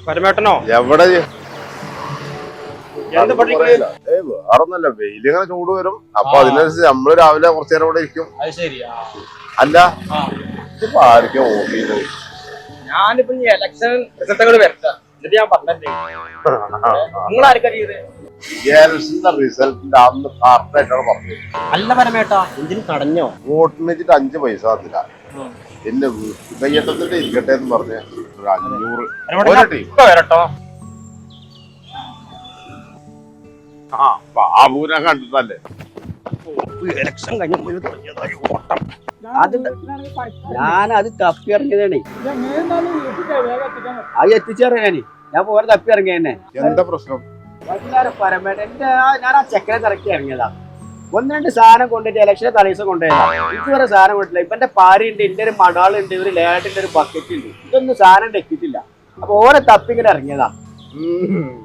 പരമേട്ടനോ? എവിടെ വേറൊന്നല്ല, വെയിലിങ്ങനെ ചൂട് വരും. അപ്പൊ അതിനനുസരിച്ച് നമ്മള് രാവിലെ കുറച്ചു നേരം ഇവിടെ ഇരിക്കും. അല്ല ഇപ്പൊ ആർക്കും ഓഫീസ് ഞാനിപ്പോ ഇലക്ഷൻ റിസൾട്ടുകൾ വരട്ടെ, എന്നിട്ട് ഞാൻ പറഞ്ഞില്ലേ നിങ്ങൾ ആർക്കറിയത് റിസൾട്ടിന്റെ അന്ന് കറക്റ്റായിട്ടാണ് പറഞ്ഞത്. അല്ല പരമേട്ടാ, എന്തിനു തടഞ്ഞോ? വോട്ടിന് വെച്ചിട്ട് 5 പൈസ തന്നില്ല. എന്റെ കയ്യേറ്റത്തിന്റെ ഇരിക്കട്ടെ എന്ന് പറഞ്ഞ 500 വരട്ടോ. ബാബുവിനെ കണ്ടിട്ടല്ലേ ഇലക്ഷൻ കഴിഞ്ഞ ഓട്ടം. ഞാനത് തപ്പി ഇറങ്ങിയതാണ്. അത് എത്തിച്ചറിയാന് ഞാൻ പോരെ തപ്പി ഇറങ്ങിയ തന്നെ. എന്താ പ്രശ്നം? പരമേട്ട ഞാൻ ആ ചെക്കനെ തിരക്കി ഇറങ്ങിയതാ. 1-2 സാധനം കൊണ്ടിട്ട് ഇലക്ഷനെ തലേദിവസം കൊണ്ടുപോയതാ. ഇതുവരെ സാധനം കൊണ്ടില്ല. ഇപ്പൊ എന്റെ പാരിയുണ്ട്, എന്റെ ഒരു മടാളുണ്ട്, ഒരു ലേഡിന്റെ ഒരു ബക്കറ്റ് ഉണ്ട്. ഇതൊന്നും സാധനം എത്തിയിട്ടില്ല. അപ്പൊ ഓരെ തപ്പി ഇങ്ങനെ ഇറങ്ങിയതാ.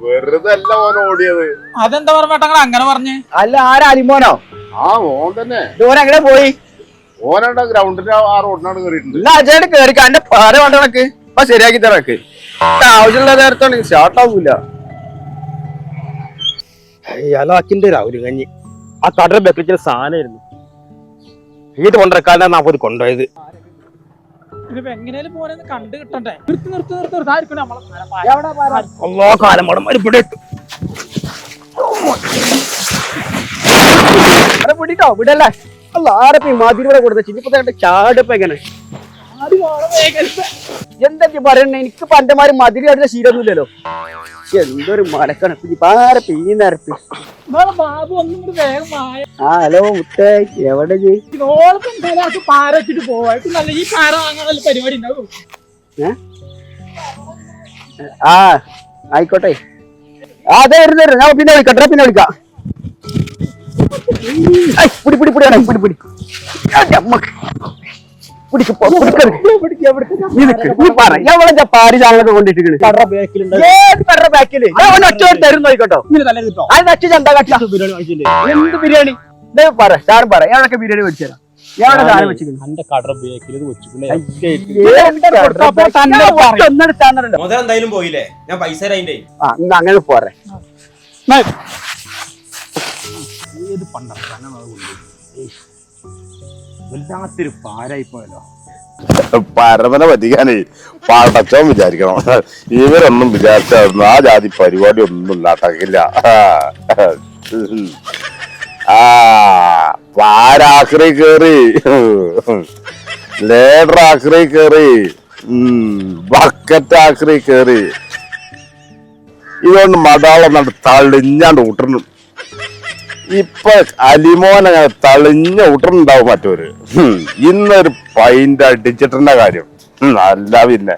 വെറുതെ അല്ല ഓൻ ഓടിയത്. അതെന്താ പറഞ്ഞ അങ്ങനെ പറഞ്ഞേ? അല്ല, ആരാ അലിമോനോ? ഓൻ തന്നെ. ഓൻ എങ്ങനെ പോയി? ഓനാണ്ട് ഗ്രൗണ്ടിന്റെ ആ റോഡിനാണ് കയറിയിട്ടുണ്ട്. അജയുടെ കേറിക്ക എന്റെ പാര വേണ്ട കണക്ക് അപ്പൊ ശരിയാക്കി തരക്ക്. ആവശ്യമുള്ള നേരത്തോണ്ട് സ്റ്റാർട്ട് ആവൂല. അലാക്കിന്റെ രാഹുല് കഞ്ഞി ആ കടയുടെ ബക്കറ്റിൽ സാധനമായിരുന്നു. വീട് കൊണ്ടിറക്കാനാണ് നാ പോയി കൊണ്ടുപോയത്. എങ്ങനെയാലും പോലെ കണ്ടു കിട്ടണ്ടേ? പിടിട്ടോ വിടല്ലേ. അല്ല ആരപ്പ മാതിരിവിടെ കൊടുത്ത ചിന്നിപ്പത്തെ ചാടപ്പ എങ്ങനെ എന്താ പറയണേ? എനിക്ക് പണ്ടമാര് മതിരി അടുത്ത ശീലമൊന്നുമില്ലല്ലോ. എന്തൊരു മലക്കണപ്പ് പാരപ്പ ഈ നിരപ്പ്. ആ ഹലോ മുത്തേ, എവിടെ പാരച്ചിട്ട് പോവായിട്ട് നല്ല ഈ പാര വാങ്ങാൻ പരിപാടി ഉണ്ടാവും. ആ ആയിക്കോട്ടെ. അതെ വരുന്ന ഞാൻ പിന്നെ വിളിക്കട്ടെ, പിന്നെ വിളിക്കാം. പാരി സാധനങ്ങളൊക്കെ കൊണ്ടിട്ടിരിക്കണോ? എന്ത് ബിരിയാണി പറ, സാധനം പറ. എവിടൊക്കെ ബിരിയാണി മേടിച്ചുതരാം. എവിടെ സാധനം വെച്ചിട്ടുണ്ട്? എന്തായാലും പോയില്ലേ, ഞാൻ പൈസ അങ്ങനെ പോരെ. വല്ലാത്തൊരു പാരായിപ്പോയല്ലോ. പരമനെ പറ്റിക്കാനേ പടച്ചോൻ വിചാരിക്കണം. ഇവരൊന്നും വിചാരിച്ചായിരുന്നു ആ ജാതി പരിപാടി ഒന്നും ഉണ്ടാക്കില്ല. പാരാക്രി കേറി, ലേഡർ ആക്രി കേറി, ബക്കറ്റ് ആക്രി കേറി. ഇതുകൊണ്ട് മടാളം നട തളിഞ്ഞാണ്ട് ഊട്ടണം. ഇപ്പൊ അലിമോൻ അങ്ങനെ തളിഞ്ഞ ഊട്ടറുണ്ടാവും മറ്റൊരു. ഇന്നൊരു പൈൻ്റ് അടിച്ചിട്ടുള്ള കാര്യം അല്ല പിന്നെ.